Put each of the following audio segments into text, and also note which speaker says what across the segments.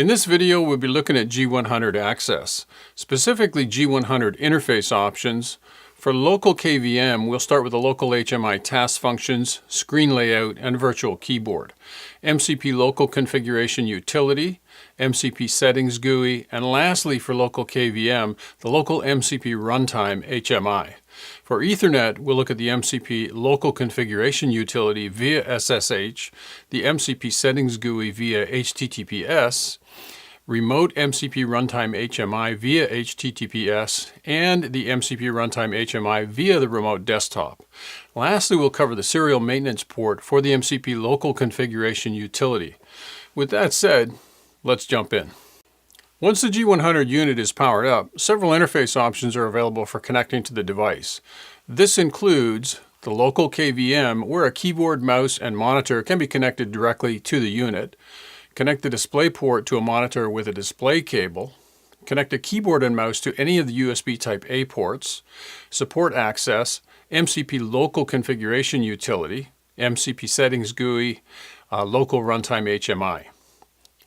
Speaker 1: In this video, we'll be looking at G100 Access, specifically G100 Interface Options. For Local KVM, we'll start with the Local HMI Task Functions, Screen Layout, and Virtual Keyboard, MCP Local Configuration Utility, MCP Settings GUI, and lastly for Local KVM, the Local MCP Runtime HMI. For Ethernet, we'll look at the MCP Local Configuration Utility via SSH, the MCP Settings GUI via HTTPS, Remote MCP Runtime HMI via HTTPS, and the MCP Runtime HMI via the remote desktop. Lastly, we'll cover the serial maintenance port for the MCP Local Configuration Utility. With that said, let's jump in. Once the G100 unit is powered up, several interface options are available for connecting to the device. This includes the Local KVM, where a keyboard, mouse, and monitor can be connected directly to the unit. Connect the display port to a monitor with a display cable. Connect a keyboard and mouse to any of the USB Type A ports. Support access, MCP Local Configuration Utility, MCP Settings GUI, Local Runtime HMI.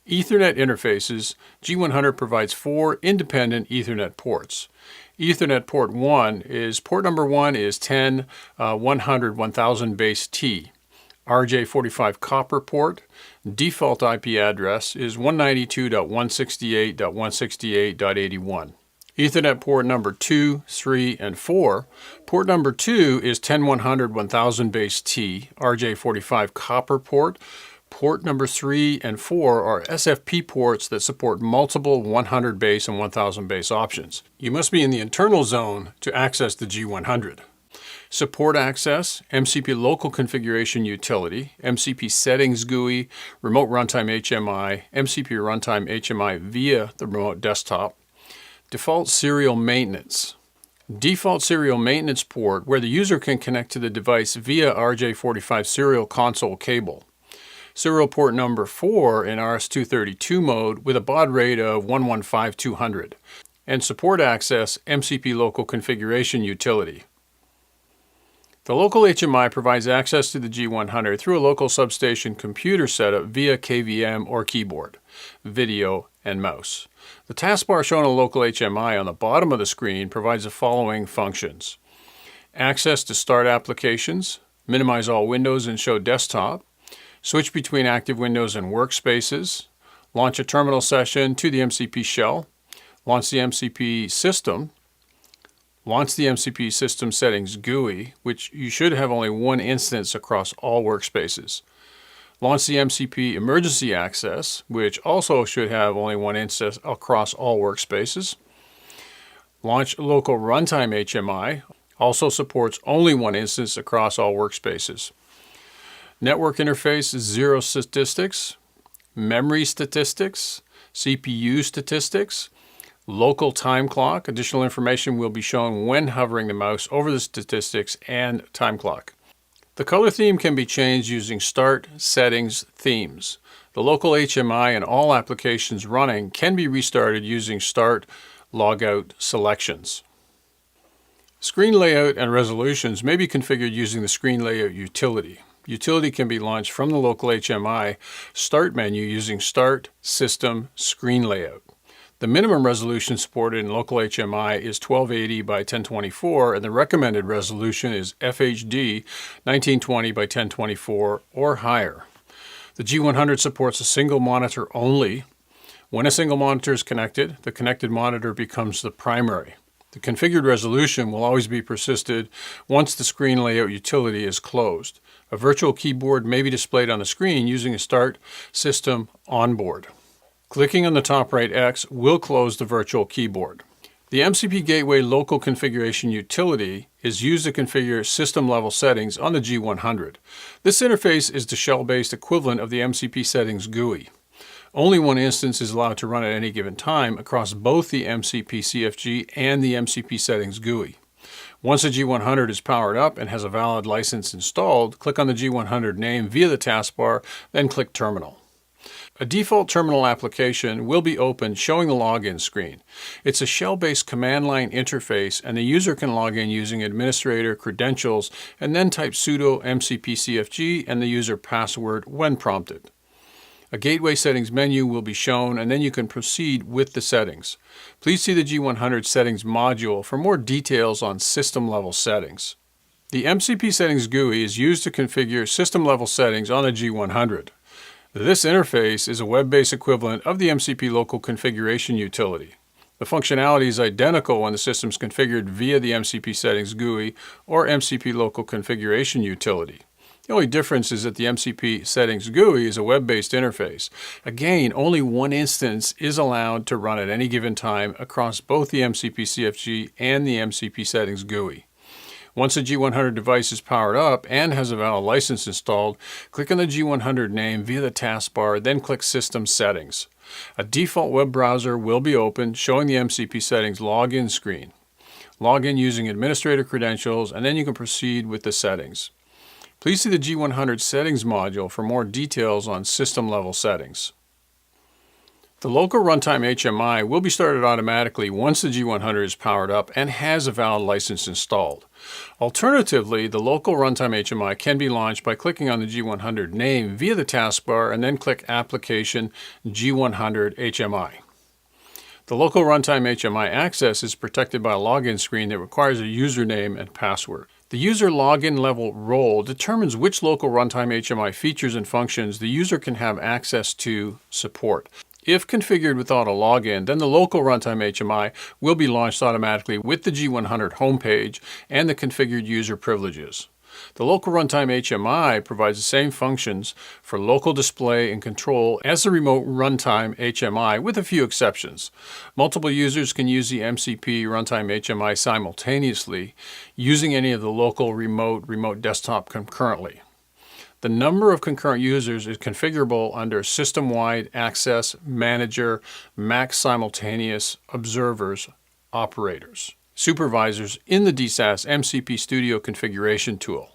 Speaker 1: Ethernet interfaces, G100 provides 4 independent Ethernet ports. Ethernet port 1 is, port number 1 is 10.100.1000 base T. RJ45 copper port. Default IP address is 192.168.168.81. Ethernet port number 2, 3, and 4. Port number 2 is 10.100.1000 base T. RJ45 copper port. Port number 3 and 4 are SFP ports that support multiple 100 base and 1000 base options. You must be in the internal zone to access the G100. Support access, MCP Local Configuration Utility, MCP Settings GUI, Remote Runtime HMI, MCP Runtime HMI via the remote desktop. Default serial maintenance. Default serial maintenance port where the user can connect to the device via RJ45 serial console cable. Serial port number 4 in RS-232 mode with a baud rate of 115200. And support access, MCP Local Configuration Utility. The Local HMI provides access to the G100 through a local substation computer setup via KVM or keyboard, video, and mouse. The taskbar shown on Local HMI on the bottom of the screen provides the following functions: access to start applications, minimize all windows and show desktop, switch between active windows and workspaces, launch a terminal session to the MCP shell, launch the MCP system, launch the MCP System Settings GUI, which you should have only one instance across all workspaces. Launch the MCP Emergency Access, which also should have only one instance across all workspaces. Launch Local Runtime HMI, also supports only one instance across all workspaces. Network interface 0 statistics, memory statistics, CPU statistics, local time clock. Additional information will be shown when hovering the mouse over the statistics and time clock. The color theme can be changed using Start, Settings, Themes. The Local HMI and all applications running can be restarted using Start, Logout selections. Screen layout and resolutions may be configured using the Screen Layout Utility. Utility can be launched from the Local HMI Start menu using Start, System, Screen Layout. The minimum resolution supported in Local HMI is 1280 by 1024, and the recommended resolution is FHD 1920 by 1024 or higher. The G100 supports a single monitor only. When a single monitor is connected, the connected monitor becomes the primary. The configured resolution will always be persisted once the Screen Layout Utility is closed. A virtual keyboard may be displayed on the screen using a Start System Onboard. Clicking on the top right X will close the virtual keyboard. The MCP Gateway Local Configuration Utility is used to configure system-level settings on the G100. This interface is the shell-based equivalent of the MCP Settings GUI. Only one instance is allowed to run at any given time across both the mcpcfg and the MCP Settings GUI. Once the G100 is powered up and has a valid license installed, click on the G100 name via the taskbar, then click Terminal. A default terminal application will be opened showing the login screen. It's a shell-based command line interface, and the user can log in using administrator credentials and then type sudo mcpcfg and the user password when prompted. A gateway settings menu will be shown, and then you can proceed with the settings. Please see the G100 Settings module for more details on system-level settings. The MCP Settings GUI is used to configure system-level settings on the G100. This interface is a web-based equivalent of the MCP Local Configuration Utility. The functionality is identical when the system is configured via the MCP Settings GUI or MCP Local Configuration Utility. The only difference is that the MCP Settings GUI is a web-based interface. Again, only one instance is allowed to run at any given time across both the MCP-CFG and the MCP Settings GUI. Once a G100 device is powered up and has a valid license installed, click on the G100 name via the taskbar, then click System Settings. A default web browser will be opened, showing the MCP Settings login screen. Log in using administrator credentials, and then you can proceed with the settings. Please see the G100 Settings module for more details on system-level settings. The Local Runtime HMI will be started automatically once the G100 is powered up and has a valid license installed. Alternatively, the Local Runtime HMI can be launched by clicking on the G100 name via the taskbar and then click Application G100 HMI. The Local Runtime HMI access is protected by a login screen that requires a username and password. The user login level role determines which Local Runtime HMI features and functions the user can have access to support. If configured without a login, then the Local Runtime HMI will be launched automatically with the G100 homepage and the configured user privileges. The Local Runtime HMI provides the same functions for local display and control as the Remote Runtime HMI, with a few exceptions. Multiple users can use the MCP Runtime HMI simultaneously, using any of the local remote desktop concurrently. The number of concurrent users is configurable under System-Wide Access Manager, Max Simultaneous Observers, Operators, Supervisors in the DSAS MCP Studio Configuration tool.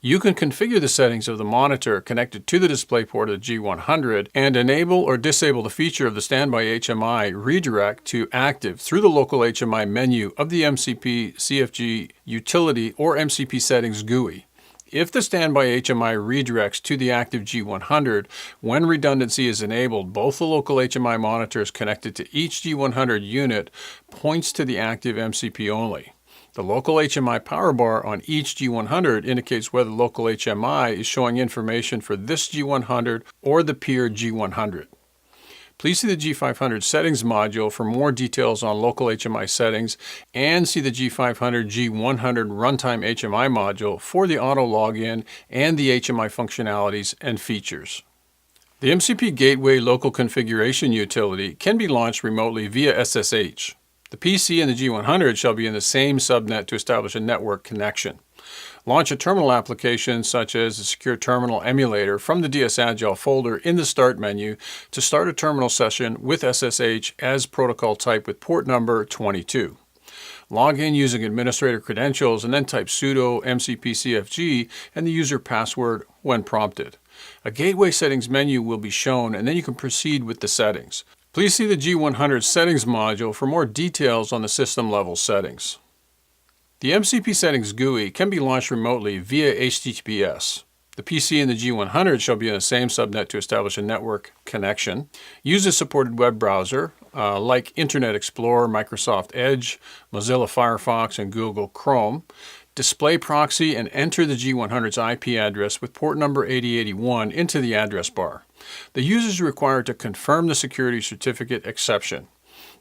Speaker 1: You can configure the settings of the monitor connected to the DisplayPort of the G100 and enable or disable the feature of the Standby HMI redirect to active through the Local HMI menu of the MCP CFG Utility or MCP Settings GUI. If the Standby HMI redirects to the active G100, when redundancy is enabled, both the Local HMI monitors connected to each G100 unit points to the active MCP only. The Local HMI power bar on each G100 indicates whether Local HMI is showing information for this G100 or the peer G100. Please see the G500 Settings module for more details on Local HMI settings, and see the G500 G100 Runtime HMI module for the auto login and the HMI functionalities and features. The MCP Gateway Local Configuration Utility can be launched remotely via SSH. The PC and the G100 shall be in the same subnet to establish a network connection. Launch a terminal application such as the Secure Terminal Emulator from the DSAgile folder in the Start menu to start a terminal session with SSH as protocol type with port number 22. Log in using administrator credentials and then type sudo mcpcfg and the user password when prompted. A gateway settings menu will be shown, and then you can proceed with the settings. Please see the G100 Settings module for more details on the system level settings. The MCP Settings GUI can be launched remotely via HTTPS. The PC and the G100 shall be in the same subnet to establish a network connection. Use a supported web browser like Internet Explorer, Microsoft Edge, Mozilla Firefox, and Google Chrome. Display proxy and enter the G100's IP address with port number 8081 into the address bar. The user is required to confirm the security certificate exception.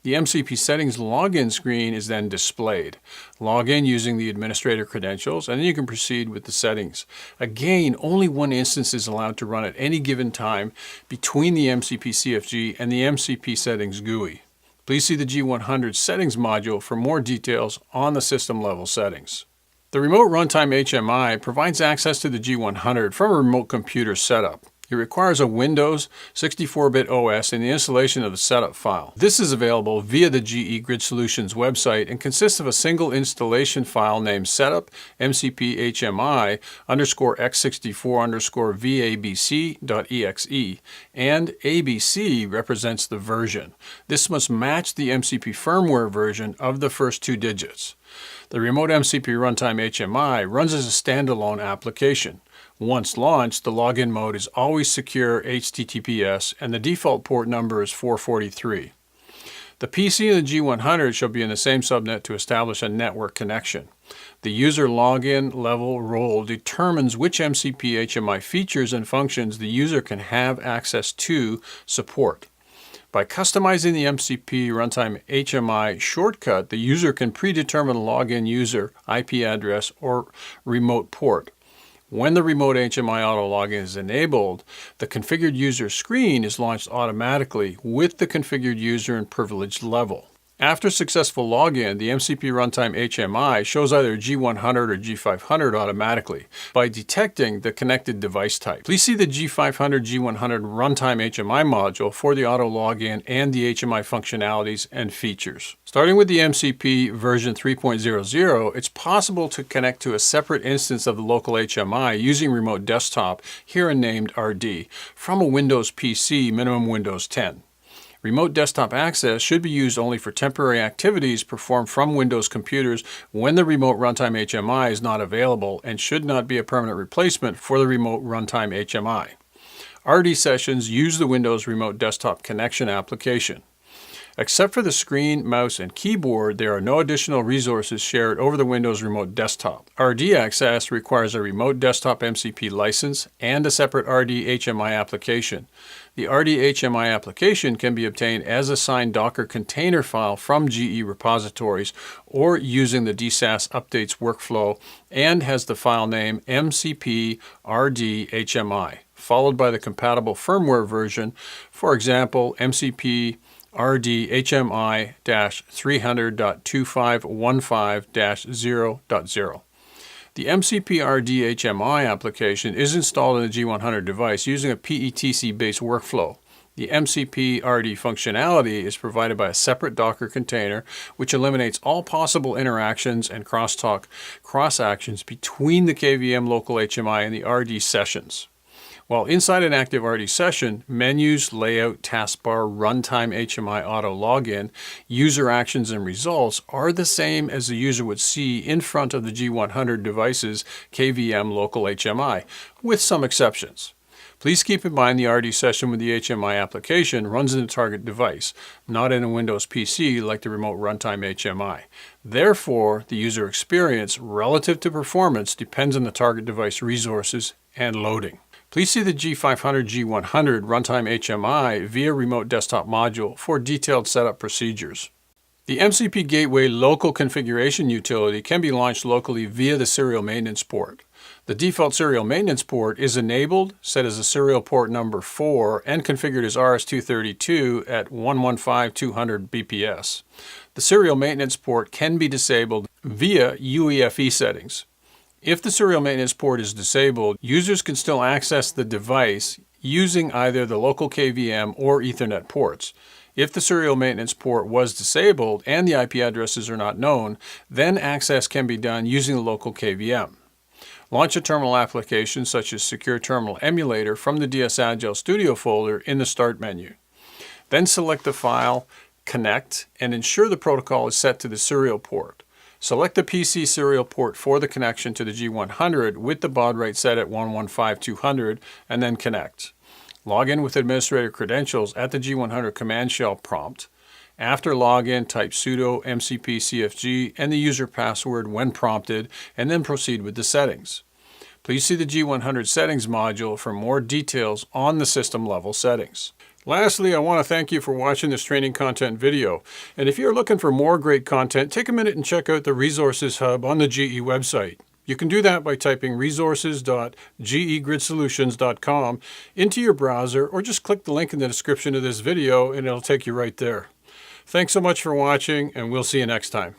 Speaker 1: The MCP Settings login screen is then displayed. Log in using the administrator credentials, and then you can proceed with the settings. Again, only one instance is allowed to run at any given time between the MCP CFG and the MCP Settings GUI. Please see the G100 Settings module for more details on the system level settings. The Remote Runtime HMI provides access to the G100 from a remote computer setup. It requires a Windows 64-bit OS and the installation of the setup file. This is available via the GE Grid Solutions website and consists of a single installation file named setup MCP HMI _x64_vabc.exe, and ABC represents the version. This must match the MCP firmware version of the first two digits. The Remote MCP Runtime HMI runs as a standalone application. Once launched, the login mode is always secure HTTPS and the default port number is 443. The PC and the G100 shall be in the same subnet to establish a network connection. The user login level role determines which MCP HMI features and functions the user can have access to support. By customizing the MCP Runtime HMI shortcut, the user can predetermine a login user IP address or remote port. When the remote HMI auto login is enabled, the configured user screen is launched automatically with the configured user and privilege level. After successful login, the MCP Runtime HMI shows either G100 or G500 automatically by detecting the connected device type. Please see the G500 G100 Runtime HMI module for the auto login and the HMI functionalities and features. Starting with the MCP version 3.00, it's possible to connect to a separate instance of the local HMI using remote desktop, here named RD, from a Windows PC, minimum Windows 10. Remote desktop access should be used only for temporary activities performed from Windows computers when the remote runtime HMI is not available and should not be a permanent replacement for the remote runtime HMI. RD sessions use the Windows Remote Desktop Connection application. Except for the screen, mouse, and keyboard, there are no additional resources shared over the Windows Remote Desktop. RD access requires a Remote Desktop MCP license and a separate RD HMI application. The RD HMI application can be obtained as a signed Docker container file from GE repositories or using the DSAS updates workflow and has the file name MCP RD HMI, followed by the compatible firmware version, for example, MCP RD HMI-300.2515-0.0. The MCP RD HMI application is installed in the G100 device using a PETC-based workflow. The MCP RD functionality is provided by a separate Docker container, which eliminates all possible interactions and crosstalk cross-actions between the KVM local HMI and the RD sessions. While inside an active RD session, menus, layout, taskbar, runtime HMI auto login, user actions, and results are the same as the user would see in front of the G100 device's KVM local HMI, with some exceptions. Please keep in mind the RD session with the HMI application runs in the target device, not in a Windows PC like the remote runtime HMI. Therefore, the user experience relative to performance depends on the target device resources and loading. Please see the G500 G100 Runtime HMI via Remote Desktop module for detailed setup procedures. The MCP Gateway Local Configuration Utility can be launched locally via the serial maintenance port. The default serial maintenance port is enabled, set as a serial port number 4, and configured as RS-232 at 115/200 BPS. The serial maintenance port can be disabled via UEFI settings. If the serial maintenance port is disabled, users can still access the device using either the local KVM or Ethernet ports. If the serial maintenance port was disabled and the IP addresses are not known, then access can be done using the local KVM. Launch a terminal application such as Secure Terminal Emulator from the DS Agile Studio folder in the Start menu. Then select the file, connect, and ensure the protocol is set to the serial port. Select the PC serial port for the connection to the G100 with the baud rate set at 115/200 and then connect. Log in with administrator credentials at the G100 command shell prompt. After login, type sudo mcpcfg and the user password when prompted and then proceed with the settings. Please see the G100 settings module for more details on the system level settings. Lastly, I want to thank you for watching this training content video. And if you're looking for more great content, take a minute and check out the Resources Hub on the GE website. You can do that by typing resources.gegridsolutions.com into your browser, or just click the link in the description of this video and it'll take you right there. Thanks so much for watching, and we'll see you next time.